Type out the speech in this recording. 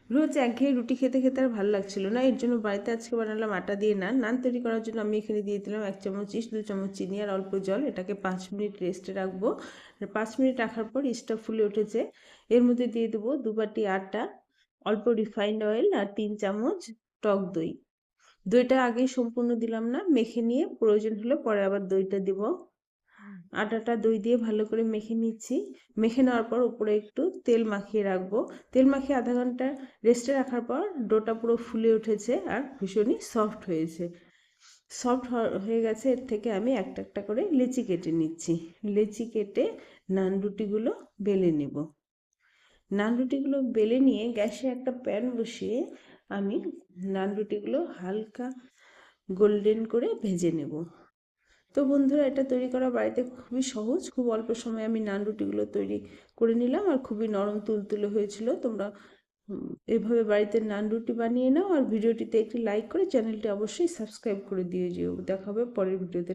রোজ একঘেয়ে রুটি খেতে খেতে আর ভালো লাগছিল না, এর জন্য বাড়িতে আজকে বানালাম আটা দিয়ে নান। নান তৈরি করার জন্য আমি এখানে দিয়ে দিলাম 1 চামচ ইস্ট, 2 চামচ চিনি আর অল্প জল। এটাকে 5 মিনিট রেস্টে রাখবো। 5 মিনিট রাখার পর ইস্টটা ফুলে উঠেছে। এর মধ্যে দিয়ে দেবো 2 বাটি আটা, অল্প রিফাইন্ড অয়েল আর 3 চামচ টক দই। দইটা আগেই সম্পূর্ণ দিলাম না, মেখে নিয়ে প্রয়োজন হলে পরে আবার দইটা দিব। আটাটা দই দিয়ে ভালো করে মেখে নিচ্ছি। মেখে নেওয়ার পর উপরে একটু তেল মাখিয়ে রাখবো। তেল মাখিয়ে আধা ঘন্টা রেস্টে রাখার পর ডোটা পুরো ফুলে উঠেছে আর ভীষণই সফট হয়েছে। সফট হয়ে গেছে। এর থেকে আমি একটা একটা করে লেচি কেটে নিচ্ছি। লেচি কেটে নান রুটিগুলো বেলে নেব। নান রুটিগুলো বেলে নিয়ে গ্যাসে একটা প্যান বসিয়ে আমি নান রুটিগুলো হালকা গোল্ডেন করে ভেজে নেব। তো বন্ধুরা, এটা তৈরি করা বাড়িতে খুবই সহজ। খুব অল্প সময়ে আমি নান রুটিগুলো তৈরি করে নিলাম আর খুবই নরম তুলতুলে হয়েছিল। তোমরা এভাবে বাড়িতে নান রুটি বানিয়ে নাও আর ভিডিওটিতে একটি লাইক করে চ্যানেলটি অবশ্যই সাবস্ক্রাইব করে দিয়ে যেও। দেখা হবে পরের ভিডিওতে।